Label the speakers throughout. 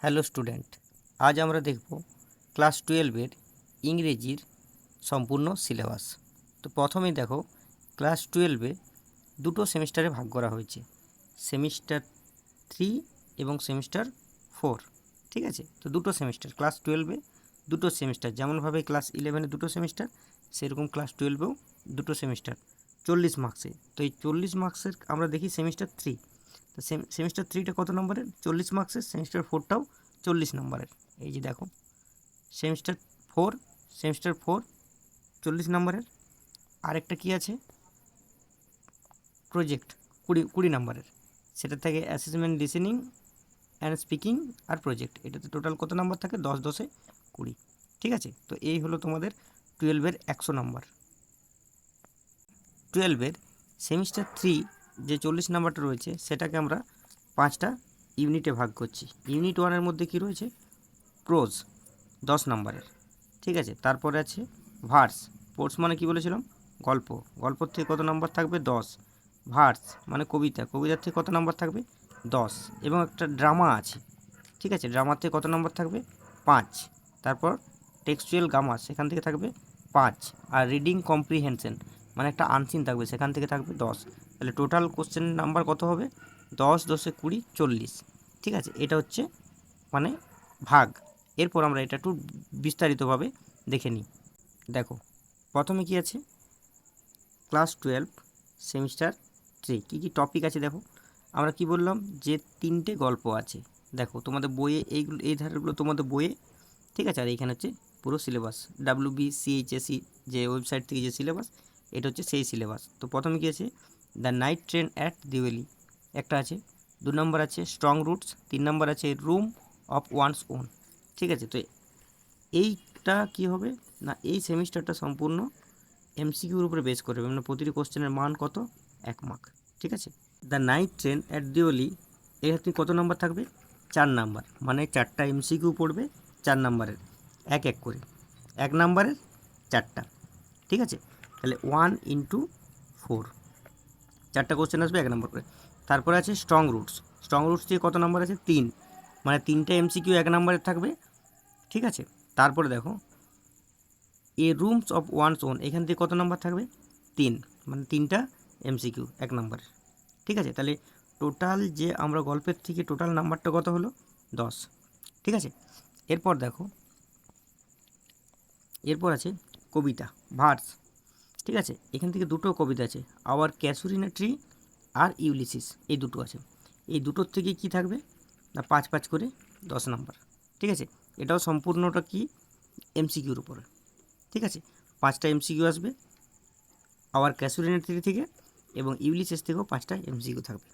Speaker 1: Hello student, আজ আমরা দেখব ক্লাস 12-এর ইংরেজির সম্পূর্ণ সিলেবাস। তো প্রথমেই দেখো, ক্লাস 12-এ দুটো সেমিস্টারে ভাগ করা হয়েছে, সেমিস্টার 3 এবং সেমিস্টার 4। ঠিক আছে, তো দুটো সেমিস্টার ক্লাস 12-এ দুটো সেমিস্টার, যেমনভাবে ক্লাস 11-এ দুটো সেমিস্টার, সেরকম ক্লাস 12-এও দুটো সেমিস্টার 40 মার্কসে। তো এই 40 মার্কসের আমরা দেখি সেমিস্টার 3। তো সেমিস্টার 3টা কত নম্বরের? 40 মার্কসের। সেমিস্টার 4টাও 40 নম্বরের। এই যে দেখো, সেমিস্টার 4 40 নম্বরের। আরেকটা কি আছে? প্রজেক্ট 20 নম্বরের। সেটা থেকে অ্যাসেসমেন্ট, লিসেনিং অ্যান্ড স্পিকিং আর প্রজেক্ট। এটাতে টোটাল কত নম্বর থাকে? 10 10 20। ঠিক আছে, তো এই হলো তোমাদের 12-এর 100 নম্বর। 12-এর সেমিস্টার 3 যে 40 নাম্বারটা রয়েছে, সেটাকে আমরা 5টা ইউনিটে ভাগ করছি। ইউনিট 1-এর মধ্যে কি রয়েছে? প্রোজ 10 নম্বরের। ঠিক আছে, তারপরে আছে ভার্স। পোর্স মানে কি বলেছিলাম? গল্প। গল্পর থেকে কত নম্বর থাকবে? 10। ভার্স মানে কবিতা। কবিতার থেকে কত নম্বর থাকবে? 10। এবং একটা ড্রামা আছে। ঠিক আছে, ড্রামার থেকে কত নম্বর থাকবে? 5। তারপর টেক্সচুয়াল গ্রামার, সেখান থেকে থাকবে 5। আর রিডিং কম্প্রিহেনশন মানে একটা আনসিন থাকবে, সেখান থেকে থাকবে 10। তাহলে টোটাল কোশ্চেন নাম্বার কত হবে? 10 10 20 40। ঠিক আছে, এটা হচ্ছে মানে ভাগ। এরপর আমরা এটা একটু বিস্তারিতভাবে দেখে নিই। দেখো, প্রথমে কি আছে? ক্লাস 12 সেমিস্টার 3 কী কী টপিক আছে দেখো। আমরা কি বললাম? যে 3টে গল্প আছে। দেখো তোমাদের বইয়ে এইগুলো, এই ধারাগুলো তোমাদের বইয়ে। ঠিক আছে, আর এইখানে হচ্ছে পুরো সিলেবাস, WBCHSE যে ওয়েবসাইট থেকে যে সিলেবাস, এটা হচ্ছে সেই সিলেবাস। তো প্রথমে কী আছে? The night train at Diwali একটা আছে। 2 নম্বর আছে স্ট্রং রুটস। 3 নম্বর আছে রুম অফ ওয়ান্স ওন। ঠিক আছে, তো এইটা কি হবে না, এই সেমিস্টারটা সম্পূর্ণ এমসিকিউর উপরে বেস করবে, মানে প্রতিটি কোশ্চেনের মান কত? 1 মার্ক। ঠিক আছে, the night train at Diwali, এখানে কত নাম্বার থাকবে? 4 নাম্বার, মানে 4টা এমসিকিউ পড়বে 4 নাম্বারের, এক এক করে, 1 নাম্বারের 4টা। ঠিক আছে, তাহলে 1 ইন্টু 4, 4টা কোশ্চেন আসবে 1 নম্বর করে। তারপরে আছে স্ট্রং রুটস। স্ট্রং রুটস দিয়ে কত নাম্বার আছে? 3, মানে 3টা এমসিকিউ 1 নাম্বারের থাকবে। ঠিক আছে, তারপরে দেখো এ রুমস অফ ওয়ান্স ওন, এখান থেকে কত নাম্বার থাকবে? 3, মানে 3টা এমসিকিউ 1 নাম্বারের। ঠিক আছে, তাহলে টোটাল যে আমরা গল্পের থেকে টোটাল নাম্বারটা কত হলো? 10। ঠিক আছে, এরপর দেখো, এরপর আছে কবিতা, ভার্স। ঠিক আছে, এখান থেকে দুটো কবিতা আছে, আওয়ার ক্যাসুরিনা ট্রি আর ইউলিসিস, এই দুটো আছে। এই দুটোর থেকে কি থাকবে না, 5 5 করে 10 নাম্বার। ঠিক আছে, এটাও সম্পূর্ণটা কি এমসিকিউর উপরে। ঠিক আছে, 5টা এমসিকিউ আসবে আওয়ার ক্যাসুরিনা ট্রি থেকে, এবং ইউলিসিস থেকেও 5টা এমসিকিউ থাকবে।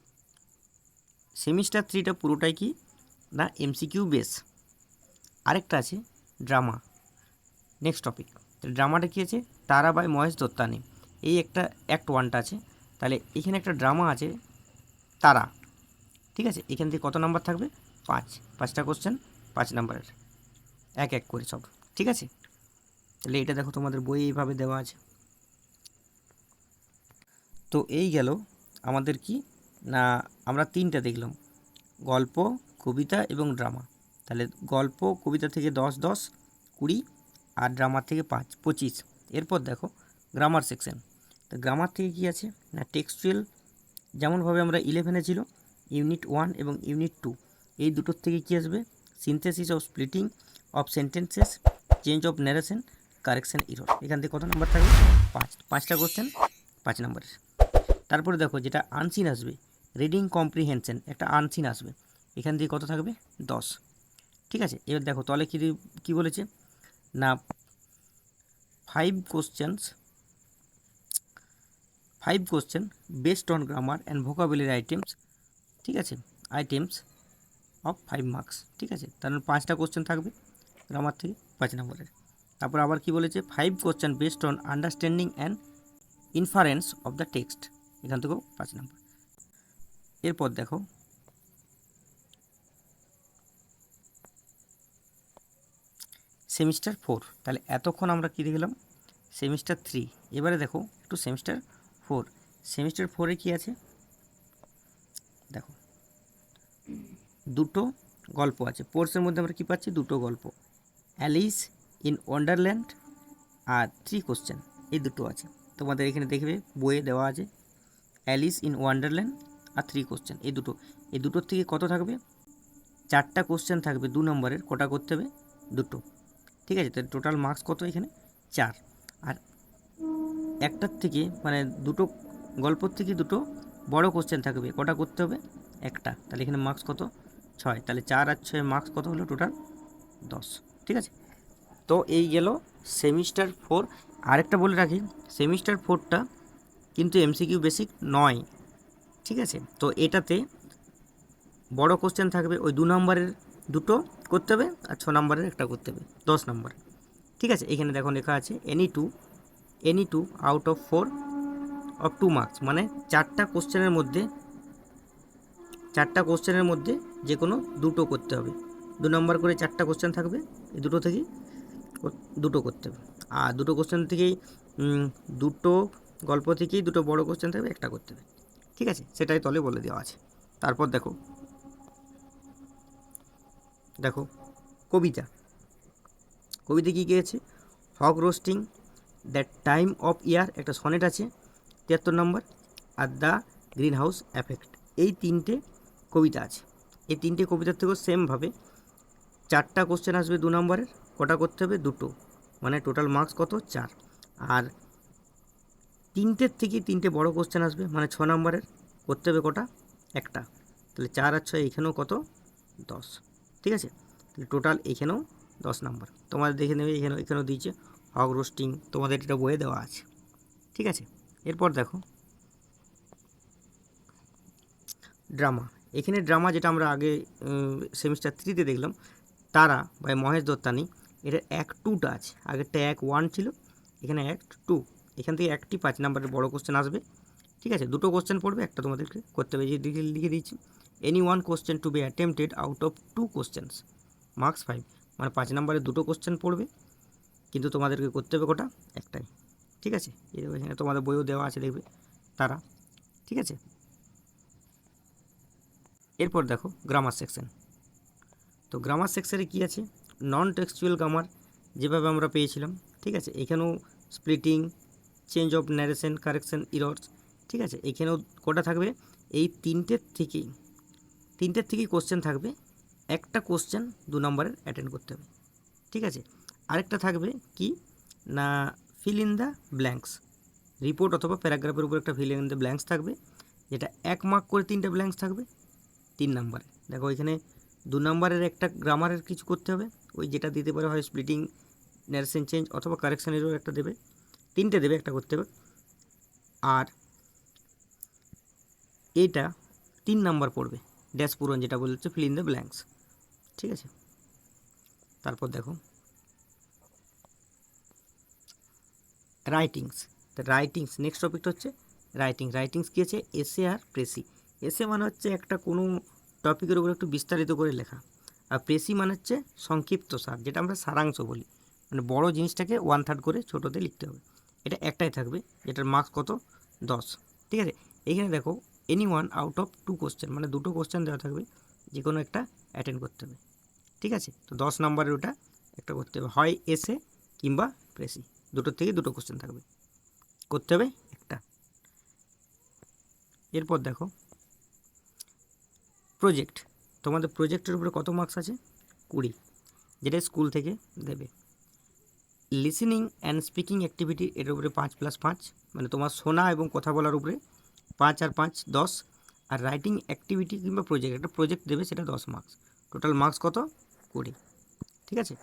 Speaker 1: সেমিস্টার 3টা পুরোটাই কি না এমসিকিউ বেস। আরেকটা আছে ড্রামা, নেক্সট টপিক। ড্রামাটা কী আছে? তারা বাই মহেশ দত্তানি, এই একটা অ্যাক্ট 1টা আছে। তাহলে এখানে একটা ড্রামা আছে তারা। ঠিক আছে, এখান থেকে কত নাম্বার থাকবে? 5। 5টা কোশ্চেন 5 নাম্বারের, এক এক করে সব। ঠিক আছে, তাহলে এটা দেখো তোমাদের বই এইভাবে দেওয়া আছে। তো এই গেল আমাদের কি না, আমরা 3টা দেখলাম, গল্প, কবিতা এবং ড্রামা। তাহলে গল্প কবিতা থেকে 10 10 20, আর ড্রামার থেকে 5 25। এরপর দেখো গ্রামার সেকশন। তো গ্রামার থেকে কি আছে না, টেক্সচুয়াল, যেমনভাবে আমরা 11-এ ছিল ইউনিট 1 এবং ইউনিট 2, এই দুটোর থেকে কি আসবে? Synthesis of splitting of sentences, change of narration, correction error. এখান থেকে কত নাম্বার থাকবে? 5। 5টা কোশ্চেন 5 নাম্বারের। তারপরে দেখো যেটা আনসিন আসবে, রিডিং কম্প্রিহেনশন, একটা আনসিন আসবে, এখান থেকে কত থাকবে? 10। ঠিক আছে, এবার দেখো তলে কী বলেছে না, 5 question based on grammar and vocabulary items. ঠিক আছে, আইটেমস অফ 5 মার্কস। ঠিক আছে, তার 5টা কোশ্চেন থাকবে গ্রামার থেকে 5 নম্বরের। তারপর আবার কি বলেছে? 5 question based on understanding and inference of the text, এখান থেকেও 5 নম্বর। এরপর দেখো সেমিস্টার 4। তাহলে এতক্ষণ আমরা কী দেখলাম? সেমিস্টার 3। এবারে দেখো একটু সেমিস্টার 4। সেমিস্টার 4-এ কী আছে দেখো, দুটো গল্প আছে। পোর্সের মধ্যে আমরা কী পাচ্ছি, দুটো গল্প, অ্যালিস ইন ওয়ান্ডারল্যান্ড আর 3 কোশ্চেন, এই দুটো আছে। তোমাদের এখানে দেখবে বইয়ে দেওয়া আছে অ্যালিস ইন ওয়ান্ডারল্যান্ড আর 3 কোশ্চেন, এই দুটোর থেকে কত থাকবে, 4টা কোশ্চেন থাকবে 2 নম্বরের, কটা করতে হবে, দুটো। ঠিক আছে, তো টোটাল মার্কস কত এখানে 4। আর একটার থেকে মানে দুটো গল্পর থেকে দুটো বড় কোশ্চেন থাকবে, কটা করতে হবে, একটা। তাহলে এখানে মার্কস কত, 6। তাহলে 4 আর 6 মার্কস কত হলো, টোটাল 10। ঠিক আছে, তো এই গেল সেমিস্টার 4। আরেকটা বলে রাখি, সেমিস্টার 4টা কিন্তু এমসিকিউ বেসিক নয়। ঠিক আছে, তো এটাতে বড় কোশ্চেন থাকবে, ওই 2 নম্বরের দুটো করতে হবে আর 6 নম্বরের একটা করতে হবে, 10 নম্বর। ঠিক আছে, এখানে দেখো লেখা আছে any two out of 4 of 2 marks, মানে 4টা কোশ্চেনের মধ্যে যে কোনো দুটো করতে হবে। 2 নম্বর করে 4টা কোশ্চেন থাকবে, এই দুটো থেকেই দুটো করতে হবে। আর দুটো কোশ্চেন থেকেই দুটো গল্প থেকেই দুটো বড় কোশ্চেন থাকবে, একটা করতে হবে। ঠিক আছে, সেটাই তলে বলে দেওয়া আছে। তারপর দেখো কবিতা কী কী আছে, hog roasting, the time of year, একটা সনেট আছে 73 নম্বর, আর দ্য গ্রিন হাউস এফেক্ট, এই 3টে কবিতা আছে। এই 3টে কবিতার থেকেও সেমভাবে 4টা কোশ্চেন আসবে 2 নম্বরের, কটা করতে হবে, দুটো, মানে টোটাল মার্কস কত, 4। আর 3টের থেকে 3টে বড় কোশ্চেন আসবে, মানে 6 নম্বরের, করতে হবে কটা, একটা। তাহলে 4 আর 6 এখানেও কত, 10। ঠিক আছে, তাহলে টোটাল এখানেও 10 নম্বর। তোমাদের দেখে নেবে, এখানেও দিয়েছে হগ রোস্টিং, তোমাদের এটা বইয়ে দেওয়া আছে। ঠিক আছে, এরপর দেখো ড্রামা। এখানে ড্রামা যেটা আমরা আগে সেমিস্টার 3তে দেখলাম, তারা বাই মহেশ দত্তানি, এটা অ্যাক্ট 2টা আছে, আগেরটা অ্যাক্ট 1 ছিল, এখানে অ্যাক্ট 2। এখান থেকে একটি 5 নম্বরের বড় কোশ্চেন আসবে। ঠিক আছে, দুটো কোশ্চেন পড়বে, একটা তোমাদেরকে করতে হবে, যে লিখে দিচ্ছি, any 1 question to be attempted out of 2 questions, marks 5, মানে 5 নম্বরে দুটো কোশ্চেন পড়বে, কিন্তু তোমাদেরকে করতে হবে কটা, একটাই। ঠিক আছে, এখানে তোমাদের বইও দেওয়া আছে, দেখবে তারা। ঠিক আছে, এরপর দেখো গ্রামার সেকশন। তো গ্রামার সেকশানে কী আছে, নন টেক্সচুয়াল গ্রামার যেভাবে আমরা পেয়েছিলাম। ঠিক আছে, এখানেও splitting, change of narration, correction, errors. ঠিক আছে, এখানেও কটা থাকবে, এই তিনটের থেকেই কোশ্চেন থাকবে, একটা কোশ্চেন 2 নম্বরের অ্যাটেন্ড করতে হবে। ঠিক আছে, আরেকটা থাকবে কি না, fill in the blanks, report অথবা প্যারাগ্রাফের উপর একটা ফিল ইন দ্য ব্ল্যাঙ্কস থাকবে, যেটা 1 মার্ক করে 3টে ব্ল্যাঙ্কস থাকবে 3 নম্বরে। দেখো এখানে 2 নম্বরের একটা গ্রামারের কিছু করতে হবে, ওই যেটা দিতে পারে হয় স্প্লিটিং, ন্যারেশন চেঞ্জ অথবা কারেকশানেরও একটা দেবে, 3টে দেবে, একটা করতে হবে। আর এইটা 3 নাম্বার পড়বে, ড্যাশ পূরণ, যেটা বলছে ফিল ইন দ্য ব্ল্যাঙ্কস। ঠিক আছে, তারপর দেখো রাইটিংস। নেক্সট টপিকটা হচ্ছে রাইটিংস কী আছে, এসে আর প্রেসি। এসে মানে হচ্ছে একটা কোনো টপিকের উপর একটু বিস্তারিত করে লেখা, আর প্রেসি মানে হচ্ছে সংক্ষিপ্ত সার, যেটা আমরা সারাংশ বলি, মানে বড় জিনিসটাকে 1/3 করে ছোটোতে লিখতে হবে। এটা একটাই থাকবে, যেটার মার্কস কত, 10। ঠিক আছে, এইখানে দেখো এনি 1 আউট অফ 2 কোশ্চেন, মানে দুটো কোশ্চেন দেওয়া থাকবে, যে কোনো একটা অ্যাটেন্ড করতে হবে। ঠিক আছে, তো 10 নম্বরের ওটা একটা করতে হবে, হয় এসে কিংবা প্রেসি, দুটোর থেকে দুটো কোশ্চেন থাকবে, করতে হবে একটা। এরপর দেখো প্রজেক্ট। তোমাদের প্রজেক্টের উপরে কত মার্কস আছে, 20, যেটা স্কুল থেকে দেবে। লিসেনিং অ্যান্ড স্পিকিং অ্যাক্টিভিটি, এর উপরে 5+5, মানে তোমার শোনা এবং কথা বলার উপরে 5 আর 5 10। আর রাইটিং অ্যাক্টিভিটি কিংবা প্রজেক্ট, একটা প্রজেক্ট দেবে, সেটা 10 মার্কস, টোটাল মার্কস কত, 20। ঠিক আছে,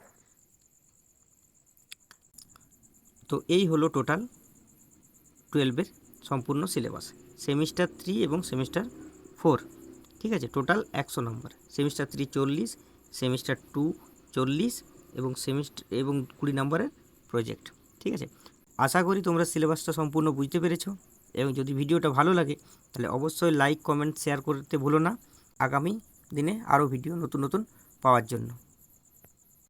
Speaker 1: তো এই হলো টোটাল 12-এর সম্পূর্ণ সিলেবাস, সেমিস্টার 3 এবং সেমিস্টার 4। ঠিক আছে, টোটাল 100 নম্বর, সেমিস্টার 3 40, সেমিস্টার 2 40 এবং 20 নম্বরের প্রজেক্ট। ঠিক আছে, আশা করি তোমরা সিলেবাসটা সম্পূর্ণ বুঝতে পেরেছো, এবং যদি ভিডিওটা ভালো লাগে তাহলে অবশ্যই লাইক, কমেন্ট, শেয়ার করতে ভুলো না, আগামী দিনে আরও ভিডিও নতুন পাওয়ার জন্য।